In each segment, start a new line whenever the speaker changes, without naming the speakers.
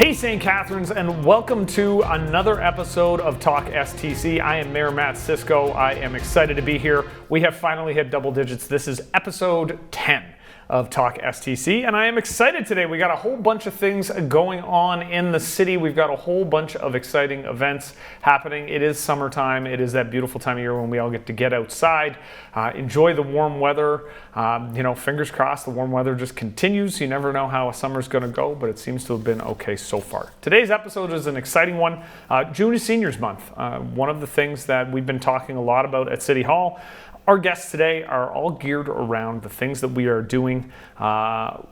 Hey St. Catharines, and welcome to another episode of talkSTC. I am Mayor Matt Cisco. I am excited to be here. We have finally hit double digits. This is episode 10 of talkSTC, and I am excited today. We got a whole bunch of things going on in the city. We've got a whole bunch of exciting events happening. It is summertime. It is that beautiful time of year when we all get to get outside, enjoy the warm weather. Fingers crossed the warm weather just continues. You never know how a summer's going to go, but it seems to have been okay so far. Today's episode is an exciting one. June is Seniors Month. One of the things that we've been talking a lot about at City Hall. Our guests today are all geared around the things that we are doing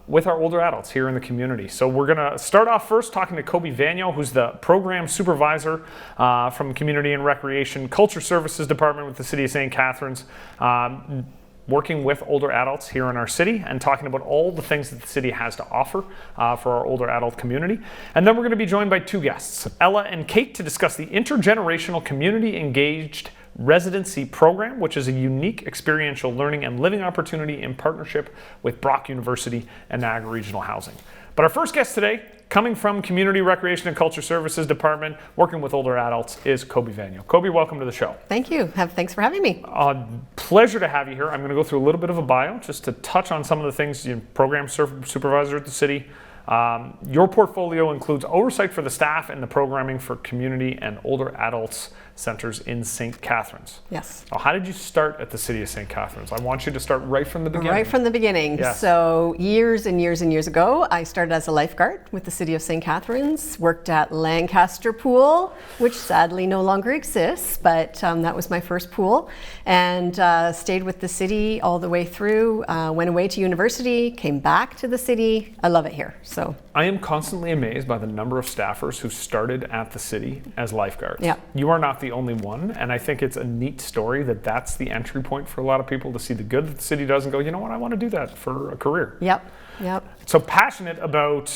with our older adults here in the community. So we're going to start off first talking to Koby Vanyo, who's the Program Supervisor from Community and Recreation Culture Services Department with the City of St. Catharines, working with older adults here in our city and talking about all the things that the city has to offer for our older adult community. And then we're going to be joined by two guests, Ella and Kate, to discuss the Intergenerational Community Engaged Residency program, which is a unique experiential learning and living opportunity in partnership with Brock University and Niagara Regional Housing. But our first guest today, coming from Community, Recreation and Culture Services Department, working with older adults, is Koby Vanyo. Koby, welcome to the show.
Thank you. Thanks for having me.
Pleasure to have you here. I'm going to go through a little bit of a bio just to touch on some of the things. Program Supervisor at the city. Your portfolio includes oversight for the staff and the programming for community and older adults centers in St. Catharines.
Yes.
Now, how did you start at the City of St. Catharines? I want you to start right from the beginning.
Right from the beginning.
Yes.
So years and years and years ago, I started as a lifeguard with the City of St. Catharines, worked at Lancaster Pool, which sadly no longer exists, but that was my first pool, and stayed with the city all the way through, went away to university, came back to the city. I love it here. So
I am constantly amazed by the number of staffers who started at the city as lifeguards.
Yeah.
You are not the only one, and I think it's a neat story that's the entry point for a lot of people to see the good that the city does and go, you know what, I want to do that for a career.
Yep.
So passionate about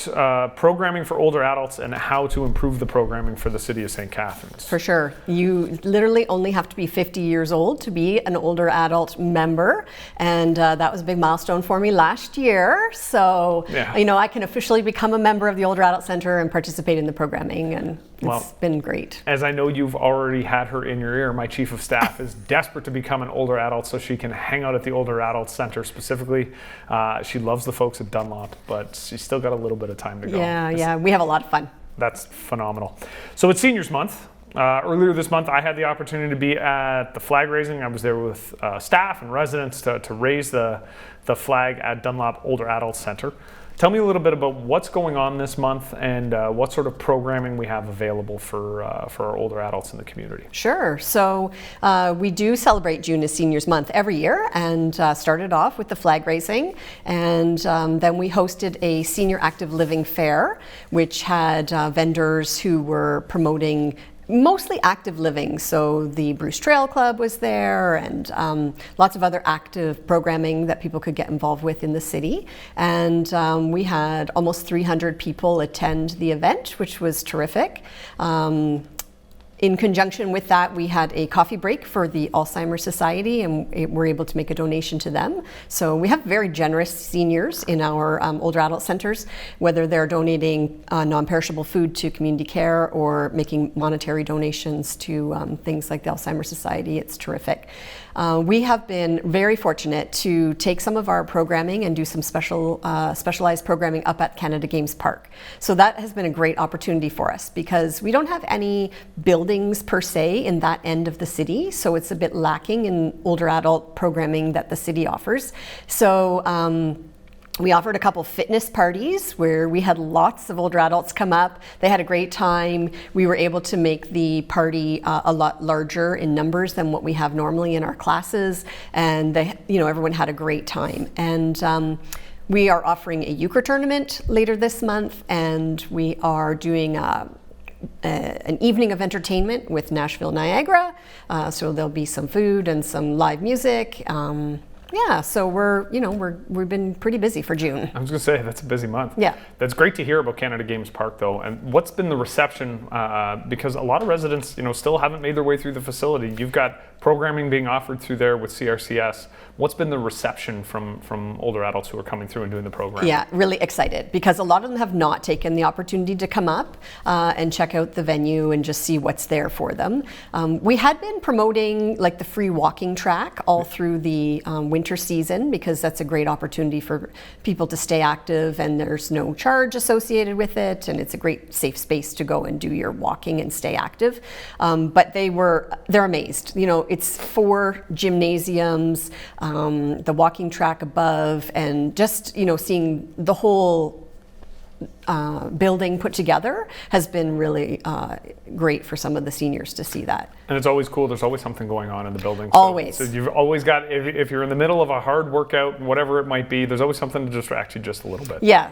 programming for older adults and how to improve the programming for the City of St. Catharines.
For sure. You literally only have to be 50 years old to be an older adult member, and that was a big milestone for me last year. So, I can officially become a member of the Older Adult Center and participate in the programming, and it's been great.
As I know you've already had her in your ear, my chief of staff is desperate to become an older adult so she can hang out at the Older Adult Center specifically. She loves the folks at Dunlop, but she's still got a little bit of time to go.
Yeah, we have a lot of fun.
That's phenomenal. So it's Seniors Month. Earlier this month, I had the opportunity to be at the flag raising. I was there with staff and residents to raise the flag at Dunlop Older Adult Center. Tell me a little bit about what's going on this month and what sort of programming we have available for our older adults in the community.
Sure. So we do celebrate June as Seniors Month every year, and started off with the flag raising, and then we hosted a senior active living fair, which had vendors who were promoting mostly active living. So the Bruce Trail Club was there, and lots of other active programming that people could get involved with in the city. And we had almost 300 people attend the event, which was terrific. In conjunction with that, we had a coffee break for the Alzheimer's Society, and we're able to make a donation to them. So we have very generous seniors in our older adult centers, whether they're donating non-perishable food to community care or making monetary donations to things like the Alzheimer's Society. It's terrific. We have been very fortunate to take some of our programming and do some specialized programming up at Canada Games Park. So that has been a great opportunity for us because we don't have any buildings per se in that end of the city, so it's a bit lacking in older adult programming that the city offers. So we offered a couple fitness parties where we had lots of older adults come up. They had a great time. We were able to make the party a lot larger in numbers than what we have normally in our classes, and everyone had a great time. And we are offering a euchre tournament later this month, and we are doing an evening of entertainment with Nashville Niagara. So there'll be some food and some live music. Yeah, so we've been pretty busy for June.
I was going to say, that's a busy month.
Yeah.
That's great to hear about Canada Games Park, though. And what's been the reception? Because a lot of residents, still haven't made their way through the facility. You've got programming being offered through there with CRCS. What's been the reception from older adults who are coming through and doing the program?
Yeah, really excited, because a lot of them have not taken the opportunity to come up and check out the venue and just see what's there for them. We had been promoting like the free walking track all through the winter season, because that's a great opportunity for people to stay active, and there's no charge associated with it, and it's a great safe space to go and do your walking and stay active. But they're amazed. It's 4 gymnasiums, the walking track above, and just seeing the whole building put together has been really great for some of the seniors to see that.
And it's always cool. There's always something going on in the building.
Always.
So you've always got, if you're in the middle of a hard workout, whatever it might be, there's always something to distract you just a little bit.
Yeah.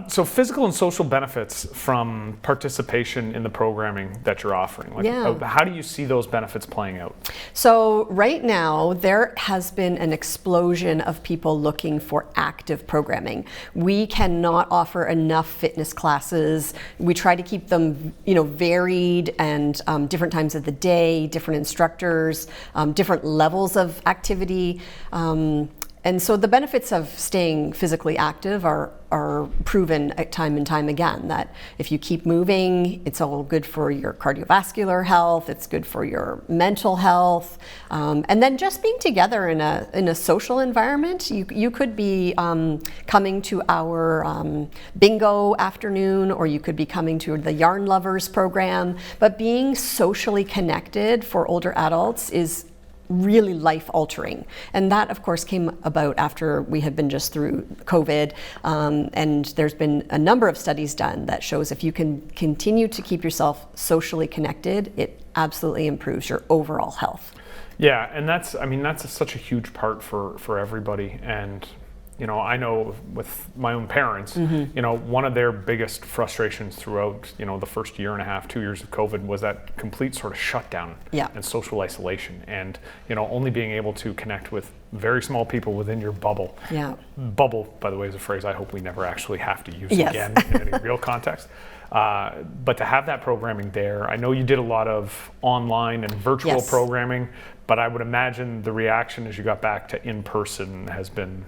So physical and social benefits from participation in the programming that you're offering. How do you see those benefits playing out?
So right now, there has been an explosion of people looking for active programming. We cannot offer enough fitness classes. We try to keep them, varied, and different times of the day, different instructors, different levels of activity. And so the benefits of staying physically active are proven time and time again, that if you keep moving, it's all good for your cardiovascular health, it's good for your mental health. And then just being together in a social environment, you could be coming to our bingo afternoon, or you could be coming to the Yarn Lovers program. But being socially connected for older adults is really life-altering. And that, of course, came about after we had been just through COVID. And there's been a number of studies done that shows if you can continue to keep yourself socially connected, it absolutely improves your overall health.
Yeah, and that's such a huge part for everybody. And I know with my own parents, one of their biggest frustrations throughout, the first year and a half, 2 years of COVID was that complete sort of shutdown and social isolation, and, only being able to connect with very small people within your bubble.
Yeah.
Bubble, by the way, is a phrase I hope we never actually have to use again in any real context. But to have that programming there, I know you did a lot of online and virtual programming, but I would imagine the reaction as you got back to in-person has been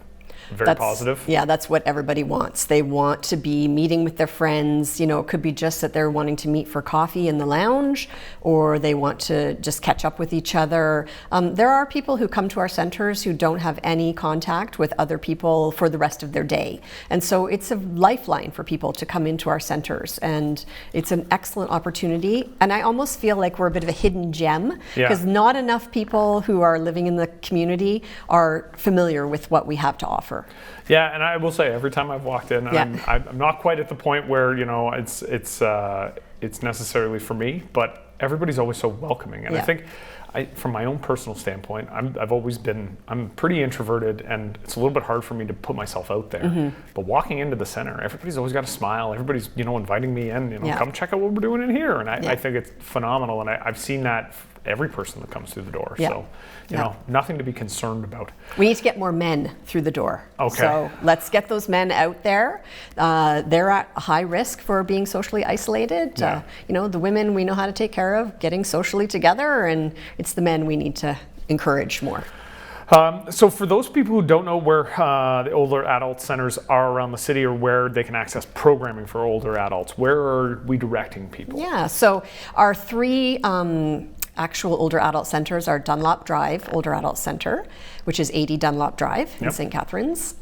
very positive. Yeah,
that's what everybody wants. They want to be meeting with their friends. It could be just that they're wanting to meet for coffee in the lounge, or they want to just catch up with each other. There are people who come to our centers who don't have any contact with other people for the rest of their day. And so it's a lifeline for people to come into our centers, and it's an excellent opportunity. And I almost feel like we're a bit of a hidden gem, because not enough people who are living in the community are familiar with what we have to offer.
Yeah, and I will say, every time I've walked in, I'm not quite at the point where it's necessarily for me, but everybody's always so welcoming. And I think, from my own personal standpoint, I'm pretty introverted, and it's a little bit hard for me to put myself out there. But walking into the center, everybody's always got a smile. Everybody's inviting me in. Come check out what we're doing in here. And I think it's phenomenal, and I've seen that every person that comes through the door. So, nothing to be concerned about.
We need to get more men through the door.
Okay.
So let's get those men out there. They're at high risk for being socially isolated.
Yeah.
The women we know how to take care of, getting socially together, and it's the men we need to encourage more.
So for those people who don't know where the older adult centers are around the city, or where they can access programming for older adults, where are we directing people?
Yeah, so our 3 actual older adult centers are Dunlop Drive Older Adult Center, which is 80 Dunlop Drive in St. Catharines.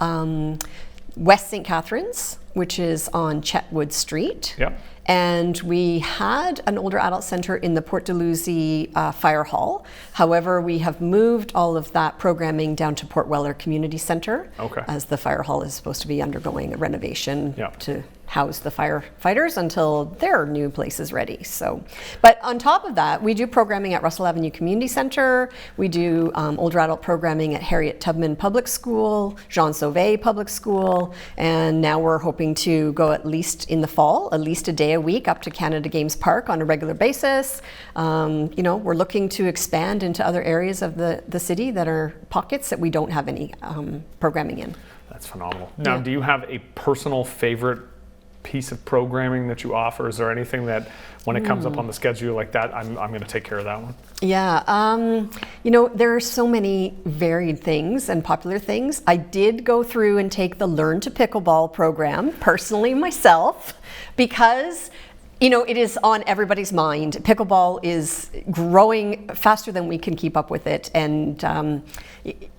West St. Catharines, which is on Chetwood Street. And we had an older adult center in the Port Dalhousie Fire Hall. However, we have moved all of that programming down to Port Weller Community Center, as the Fire Hall is supposed to be undergoing a renovation to house the firefighters until their new place is ready. So, but on top of that, we do programming at Russell Avenue Community Center. We do older adult programming at Harriet Tubman Public School, Jean Sauvé Public School, and now we're hoping to go at least in the fall, at least a day a week up to Canada Games Park on a regular basis. We're looking to expand into other areas of the city that are pockets that we don't have any programming in.
That's phenomenal. Now, do you have a personal favorite piece of programming that you offer? Is there anything that when it comes up on the schedule like that, I'm going to take care of that one?
Yeah, there are so many varied things and popular things. I did go through and take the Learn to Pickleball program personally myself because it is on everybody's mind. Pickleball is growing faster than we can keep up with it. And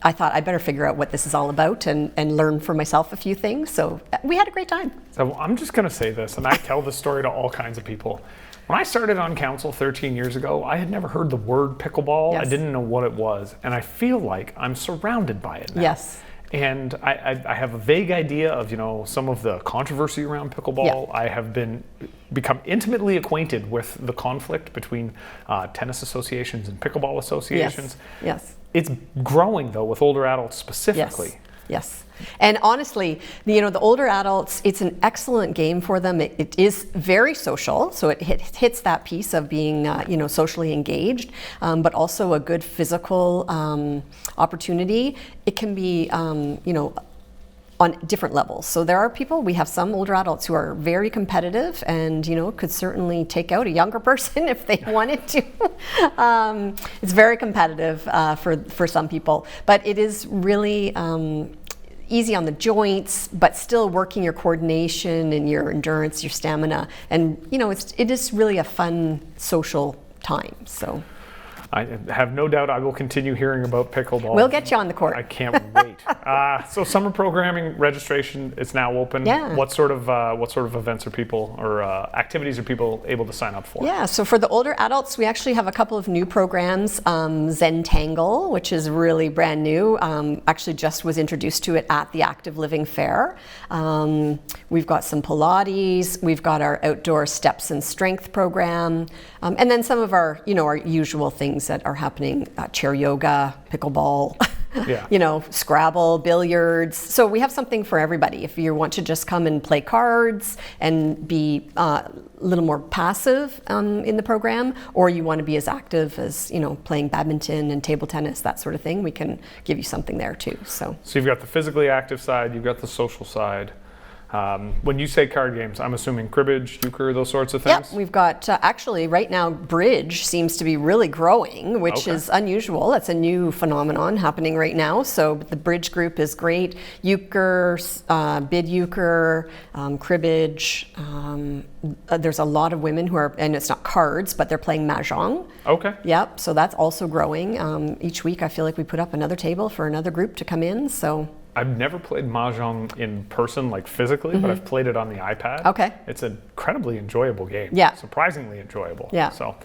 I thought I better figure out what this is all about and learn for myself a few things. So we had a great time.
So I'm just going to say this, and I tell this story to all kinds of people. When I started on council 13 years ago, I had never heard the word pickleball. Yes. I didn't know what it was. And I feel like I'm surrounded by it now.
Yes.
And I have a vague idea of, some of the controversy around pickleball.
Yeah.
I have become intimately acquainted with the conflict between tennis associations and pickleball associations.
Yes.
It's growing, though, with older adults specifically.
Yes. And honestly, the older adults, it's an excellent game for them. It is very social, so it hits that piece of being, socially engaged, but also a good physical opportunity. It can be, on different levels. So there are we have some older adults who are very competitive and, could certainly take out a younger person if they wanted to. It's very competitive for some people, but it is really easy on the joints, but still working your coordination and your endurance, your stamina. And, it is really a fun social time, so.
I have no doubt I will continue hearing about pickleball.
We'll get you on the court.
I can't wait. So summer programming registration is now open.
Yeah. What sort of
events are people or activities are people able to sign up for?
Yeah. So for the older adults, we actually have a couple of new programs. Zen Tangle, which is really brand new. Actually, just was introduced to it at the Active Living Fair. We've got some Pilates. We've got our outdoor steps and strength program, and then some of our our usual things that are happening, chair yoga, pickleball, Scrabble, billiards. So we have something for everybody. If you want to just come and play cards and be a little more passive in the program, or you want to be as active as, playing badminton and table tennis, that sort of thing, we can give you something there too. So
you've got the physically active side, you've got the social side. When you say card games, I'm assuming cribbage, euchre, those sorts of things?
Yeah, we've got, actually, right now, bridge seems to be really growing, which is unusual. That's a new phenomenon happening right now. So the bridge group is great. Euchre, bid euchre, cribbage. There's a lot of women who are, and it's not cards, but they're playing mahjong.
Okay.
Yep, so that's also growing. Each week, I feel like we put up another table for another group to come in, so.
I've never played mahjong in person, like physically, but I've played it on the iPad.
Okay.
It's an incredibly enjoyable game.
Yeah.
Surprisingly enjoyable.
Yeah.
So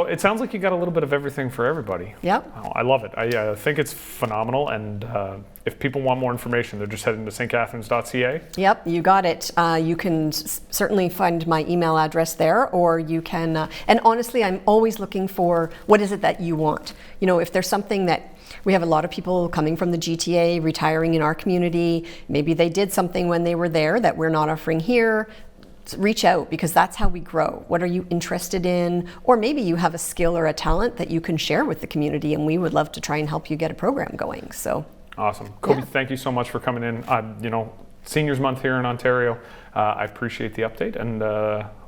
it sounds like you got a little bit of everything for everybody.
Yep.
Oh, I love it. I think it's phenomenal. And if people want more information, they're just heading to stcatharines.ca. Yep,
you got it. You can certainly find my email address there, or you can, and honestly, I'm always looking for what is it that you want. If there's something that we have a lot of people coming from the GTA, retiring in our community. Maybe they did something when they were there that we're not offering here. Reach out, because that's how we grow. What are you interested in? Or maybe you have a skill or a talent that you can share with the community, and we would love to try and help you get a program going. So
awesome. Koby, thank you so much for coming in. Seniors Month here in Ontario. I appreciate the update and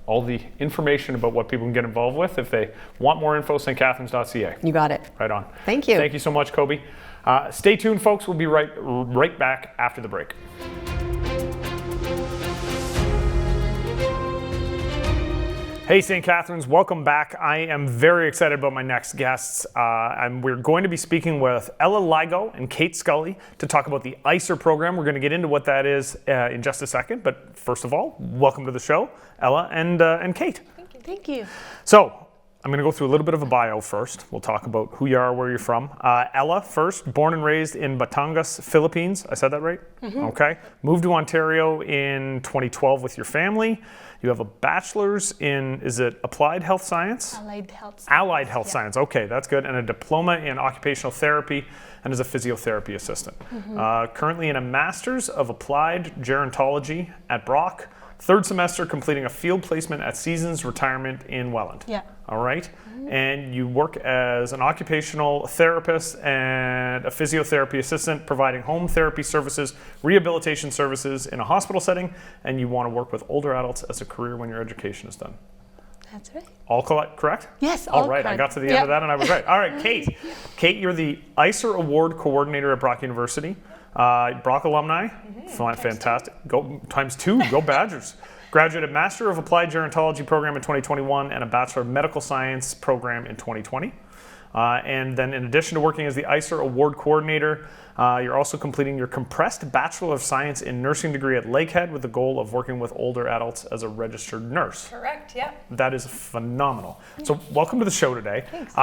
all the information about what people can get involved with. If they want more info, stcatharines.ca.
You got it.
Right on.
Thank you.
Thank you so much, Koby. Stay tuned, folks. We'll be right back after the break. Hey, St. Catharines, welcome back. I am very excited about my next guests. And we're going to be speaking with Ella Laygo and Kate Scully to talk about the ICER program. We're going to get into what that is in just a second. But first of all, welcome to the show, Ella and Kate.
Thank you.
So, I'm going to go through a little bit of a bio first. We'll talk about who you are, where you're from. Ella, first, born and raised in Batangas, Philippines. I said that right? Okay. Moved to Ontario in 2012 with your family. You have a bachelor's in, is it applied health science?
Allied health science.
Allied health science. Okay, that's good. And a diploma in occupational therapy and as a physiotherapy assistant. Currently in a master's of applied gerontology at Brock. Third semester completing a field placement at Seasons Retirement in Welland.
Yeah.
All right. And you work as an occupational therapist and a physiotherapy assistant, providing home therapy services, rehabilitation services in a hospital setting, and you want to work with older adults as a career when your education is done.
That's right.
All correct?
Yes,
all
all
right.
correct.
I got to the end of that and I was right. All right, Kate. Kate, you're the ICER Award Coordinator at Brock University. Brock alumni. Fantastic. Go ×2. Go Badgers. Graduated Master of Applied Gerontology program in 2021 and a Bachelor of Medical Science program in 2020. And then in addition to working as the ICER Award Coordinator, you're also completing your compressed Bachelor of Science in Nursing degree at Lakehead with the goal of working with older adults as a registered nurse.
Correct, yeah.
That is phenomenal. So welcome to the show today.
Thanks.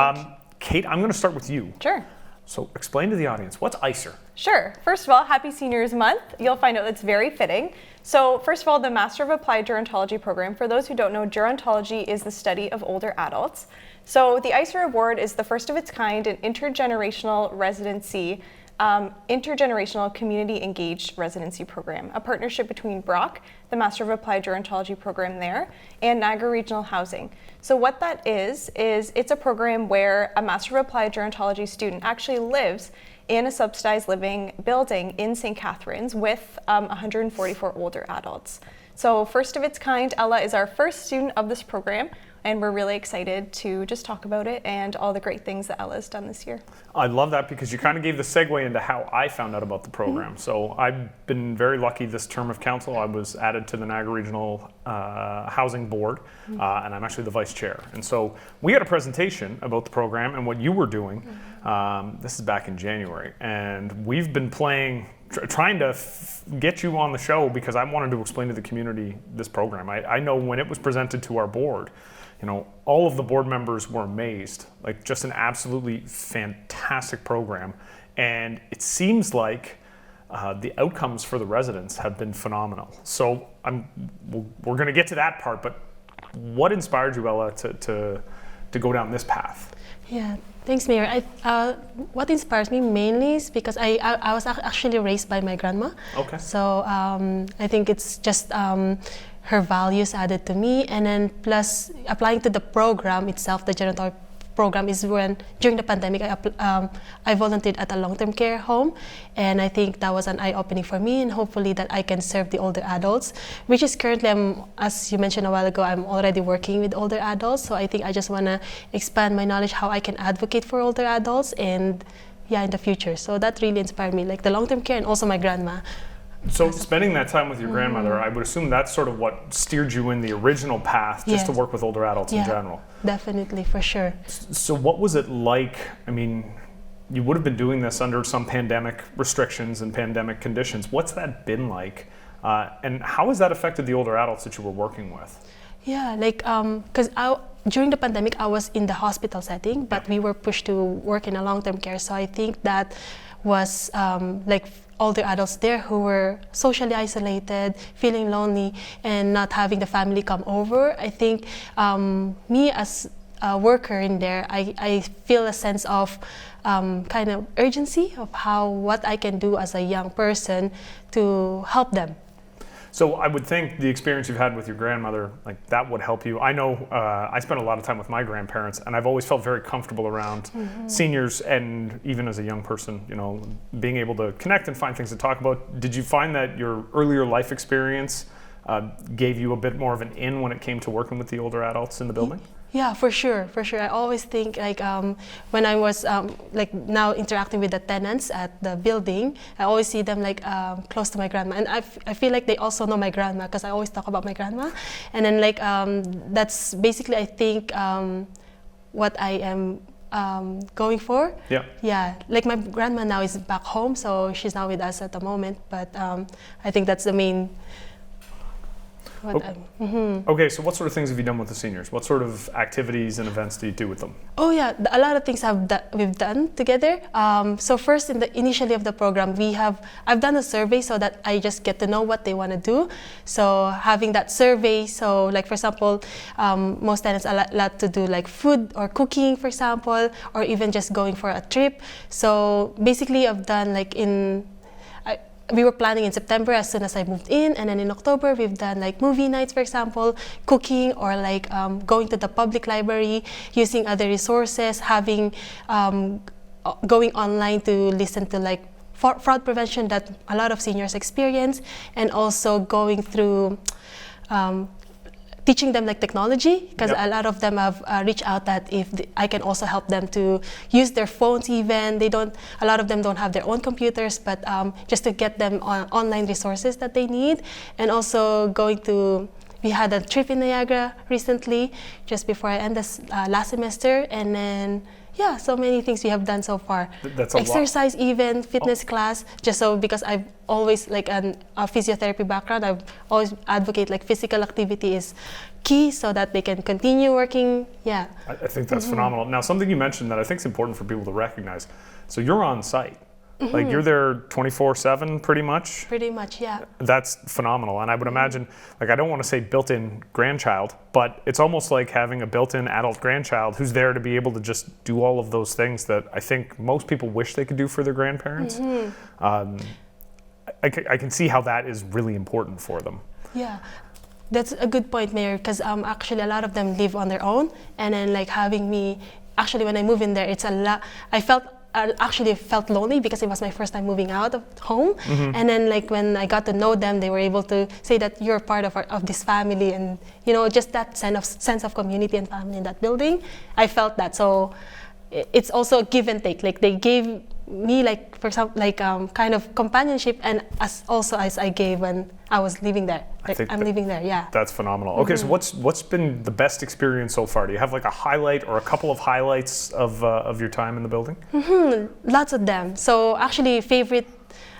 Kate, I'm going to start with you.
Sure.
So explain to the audience, what's ICER?
Sure. First of all, happy Seniors Month. You'll find out that's very fitting. So first of all, the Master of Applied Gerontology program, for those who don't know, gerontology is the study of older adults. So the ICER Award is the first of its kind, an intergenerational residency, intergenerational community engaged residency program, a partnership between Brock, the Master of Applied Gerontology program there, and Niagara Regional Housing. So what that is it's a program where a Master of Applied Gerontology student actually lives in a subsidized living building in St. Catharines with 144 older adults. So first of its kind, Ella is our first student of this program, and we're really excited to just talk about it and all the great things that Ella has done this year.
I love that because you kind of gave the segue into how I found out about the program. So I've been very lucky this term of council. I was added to the Niagara Regional Housing Board, and I'm actually the vice chair. And so we had a presentation about the program and what you were doing. This is back in January, and we've been trying to get you on the show because I wanted to explain to the community this program. I know when it was presented to our board, all of the board members were amazed, like just an absolutely fantastic program. And it seems like the outcomes for the residents have been phenomenal. So we're going to get to that part, but what inspired you, Ella, to go down this path?
Yeah, thanks, Mayor. What inspires me mainly is because I was actually raised by my grandma.
Okay.
So I think it's just her values added to me, and then plus applying to the program itself, the gerontology program, is when during the pandemic I volunteered at a long-term care home, and I think that was an eye-opening for me, and hopefully that I can serve the older adults, which is currently, as you mentioned a while ago, I'm already working with older adults. So I think I just want to expand my knowledge how I can advocate for older adults and in the future. So that really inspired me, like the long-term care and also my grandma.
So spending that time with your grandmother, I would assume that's sort of what steered you in the original path, just to work with older adults in general.
Definitely, for sure.
So what was it like? I mean, you would have been doing this under some pandemic restrictions and pandemic conditions. What's that been like? And how has that affected the older adults that you were working with?
Yeah, like, because during the pandemic, I was in the hospital setting, but we were pushed to work in a long-term care. So I think that was like older adults there who were socially isolated, feeling lonely, and not having the family come over. I think me as a worker in there, I feel a sense of kind of urgency of what I can do as a young person to help them.
So I would think the experience you've had with your grandmother, like that would help you. I know I spent a lot of time with my grandparents, and I've always felt very comfortable around seniors, and even as a young person, being able to connect and find things to talk about. Did you find that your earlier life experience gave you a bit more of an in when it came to working with the older adults in the building?
Yeah, for sure. I always think like when I was like now interacting with the tenants at the building, I always see them like close to my grandma, and I feel like they also know my grandma because I always talk about my grandma, and then like that's basically I think what I am going for. Yeah, like my grandma now is back home, so she's not with us at the moment, but I think that's the main.
Okay, so what sort of things have you done with the seniors? What sort of activities and events do you do with them?
Oh yeah, a lot of things we've done together. So first, initially of the program, I've done a survey so that I just get to know what they want to do. So having that survey, so like for example, most tenants a lot to do like food or cooking, for example, or even just going for a trip. So basically, I've done like we were planning in September as soon as I moved in, and then in October we've done like movie nights, for example, cooking, or like going to the public library, using other resources, having going online to listen to like fraud prevention that a lot of seniors experience, and also going through teaching them like technology, because a lot of them have reached out that I can also help them to use their phones even. A lot of them don't have their own computers, but just to get them on online resources that they need. And also we had a trip in Niagara recently, just before I end this last semester, and then so many things we have done so far.
That's a
exercise lot. Even fitness class, just so because I've always like a physiotherapy background, I've always advocate like physical activity is key so that they can continue working. I
think that's phenomenal. Now, something you mentioned that I think is important for people to recognize. So you're on site. Like you're there 24/7 pretty much?
Pretty much, yeah.
That's phenomenal. And I would imagine, like I don't want to say built-in grandchild, but it's almost like having a built-in adult grandchild who's there to be able to just do all of those things that I think most people wish they could do for their grandparents. I can see how that is really important for them. Yeah.
That's a good point, Mayor, because actually a lot of them live on their own, and then like having me, actually when I move in there, it's a lot, I actually felt lonely because it was my first time moving out of home. And then like when I got to know them, they were able to say that you're part of this family, and just that sense of community and family in that building. I felt that. So it's also a give and take. Like they gave me like, for example, like kind of companionship, and as I gave when I was living there. I'm living there, yeah.
That's phenomenal. Okay, so what's been the best experience so far? Do you have like a highlight or a couple of highlights of your time in the building?
Lots of them. So actually favorite,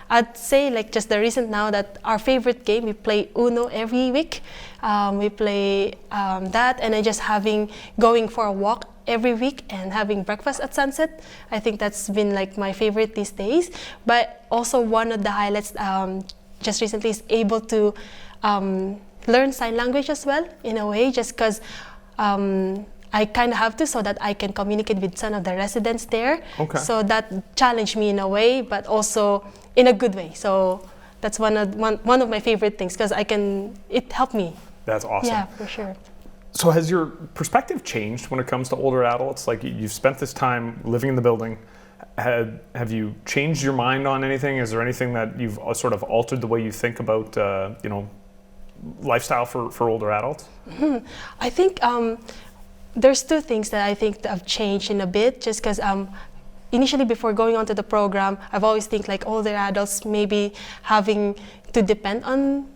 I'd say like just the recent now that our favorite game, we play Uno every week. We play that, and then just going for a walk every week and having breakfast at sunset. I think that's been like my favorite these days. But also one of the highlights just recently is able to learn sign language as well, in a way, just because I kind of have to, so that I can communicate with some of the residents there. Okay. So that challenged me in a way, but also in a good way. So that's one of my favorite things, because it helped me.
That's awesome.
Yeah, for sure.
So has your perspective changed when it comes to older adults? Like you've spent this time living in the building. Have you changed your mind on anything? Is there anything that you've sort of altered the way you think about, lifestyle for older adults?
I think there's two things that I think that have changed in a bit, just because initially before going on to the program, I've always think like older adults maybe having to depend on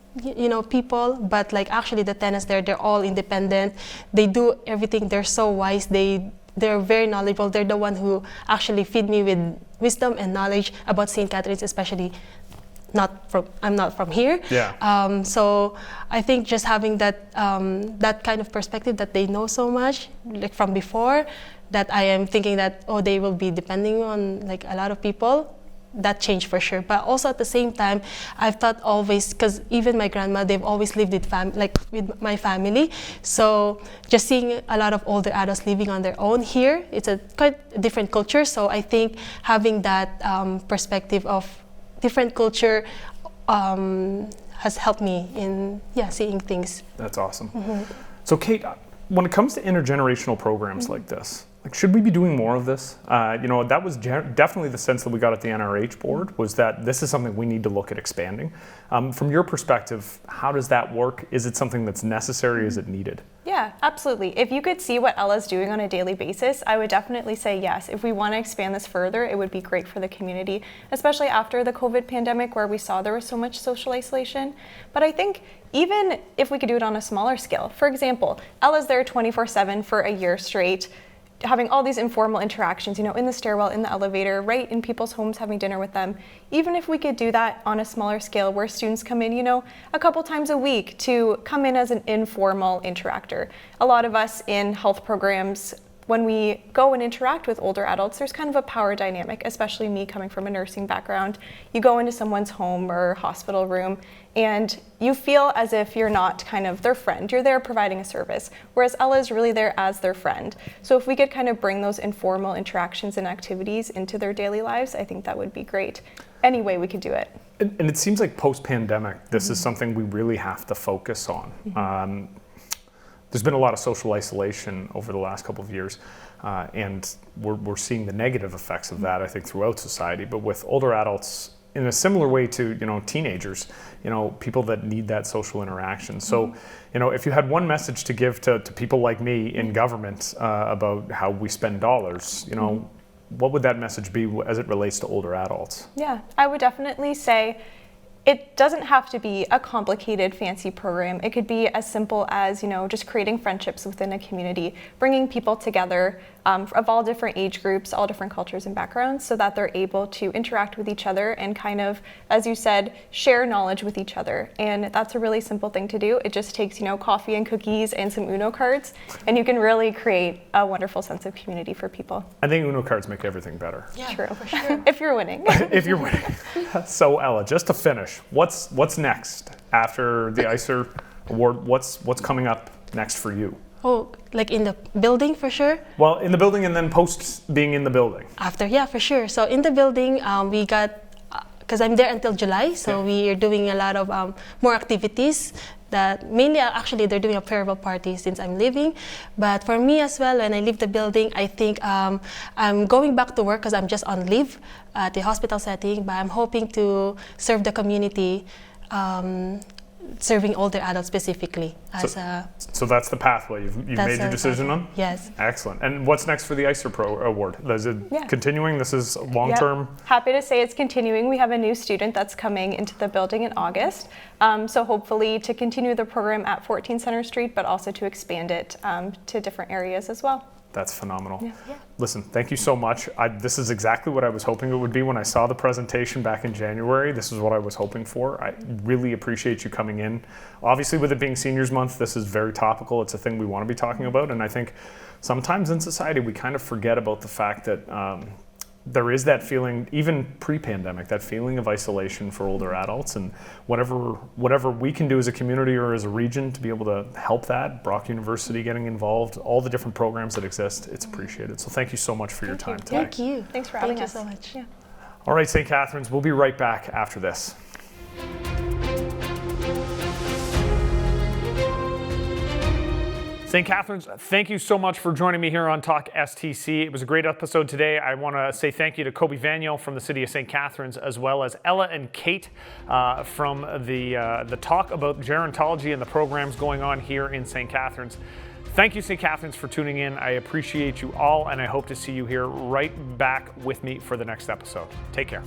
people, but like actually the tenants there, they're all independent. They do everything. They're so wise. They're very knowledgeable. They're the one who actually feed me with wisdom and knowledge about St. Catherine's, especially I'm not from here. Yeah. So I think just having that kind of perspective that they know so much, like from before, that I am thinking that they will be depending on like a lot of people. That changed for sure. But also at the same time, I've thought always, because even my grandma, they've always lived with my family. So just seeing a lot of older adults living on their own here, it's a quite different culture. So I think having that perspective of different culture has helped me in seeing things.
That's awesome. So Kate, when it comes to intergenerational programs like this, should we be doing more of this? That was definitely the sense that we got at the NRH board, was that this is something we need to look at expanding. From your perspective, how does that work? Is it something that's necessary? Is it needed?
Yeah, absolutely. If you could see what Ella's doing on a daily basis, I would definitely say yes. If we want to expand this further, it would be great for the community, especially after the COVID pandemic, where we saw there was so much social isolation. But I think even if we could do it on a smaller scale, for example, Ella's there 24/7 for a year straight. having all these informal interactions, in the stairwell, in the elevator, right in people's homes, having dinner with them. Even if we could do that on a smaller scale where students come in, a couple times a week to come in as an informal interactor. A lot of us in health programs, when we go and interact with older adults, there's kind of a power dynamic, especially me coming from a nursing background. You go into someone's home or hospital room and you feel as if you're not kind of their friend. You're there providing a service, whereas Ella is really there as their friend. So if we could kind of bring those informal interactions and activities into their daily lives, I think that would be great. Any way we could do it.
And it seems like post-pandemic, this is something we really have to focus on. There's been a lot of social isolation over the last couple of years, and we're seeing the negative effects of that, I think, throughout society. But with older adults, in a similar way to teenagers, people that need that social interaction. So, if you had one message to give to people like me in government about how we spend dollars, what would that message be as it relates to older adults?
Yeah, I would definitely say it doesn't have to be a complicated, fancy program. It could be as simple as, just creating friendships within a community, bringing people together of all different age groups, all different cultures and backgrounds, so that they're able to interact with each other and kind of, as you said, share knowledge with each other. And that's a really simple thing to do. It just takes, coffee and cookies and some Uno cards, and you can really create a wonderful sense of community for people.
I think Uno cards make everything better.
Yeah, true. For sure. If you're winning.
If you're winning. So Ella, just to finish, what's next after the ICER award? What's coming up next for you?
Oh, like in the building for sure?
Well, in the building and then post being in the building.
After, yeah, for sure. So in the building, we got, because I'm there until July, so we are doing a lot of more activities that mainly, actually, they're doing a farewell party since I'm leaving. But for me as well, when I leave the building, I think I'm going back to work because I'm just on leave at the hospital setting, but I'm hoping to serve the community, serving older adults specifically.
So that's the pathway you've made your decision on?
Yes.
Excellent. And what's next for the ICER Pro Award? Is it continuing? This is long-term?
Yep. Happy to say it's continuing. We have a new student that's coming into the building in August. So hopefully to continue the program at 14 Center Street, but also to expand it to different areas as well.
That's phenomenal.
Yeah.
Listen, thank you so much. This is exactly what I was hoping it would be when I saw the presentation back in January. This is what I was hoping for. I really appreciate you coming in. Obviously, with it being Seniors Month, this is very topical. It's a thing we want to be talking about. And I think sometimes in society, we kind of forget about the fact that there is that feeling, even pre-pandemic, that feeling of isolation for older adults, and whatever we can do as a community or as a region to be able to help that, Brock University getting involved, all the different programs that exist, it's appreciated. So thank you so much for your time today.
Thank you.
Thanks for having us.
Thank you so much.
Yeah.
All right, St. Catharines, we'll be right back after this. St. Catharines, thank you so much for joining me here on talkSTC. It was a great episode today. I want to say thank you to Koby Vanyo from the city of St. Catharines, as well as Ella and Kate from the talk about gerontology and the programs going on here in St. Catharines. Thank you, St. Catharines, for tuning in. I appreciate you all, and I hope to see you here right back with me for the next episode. Take care.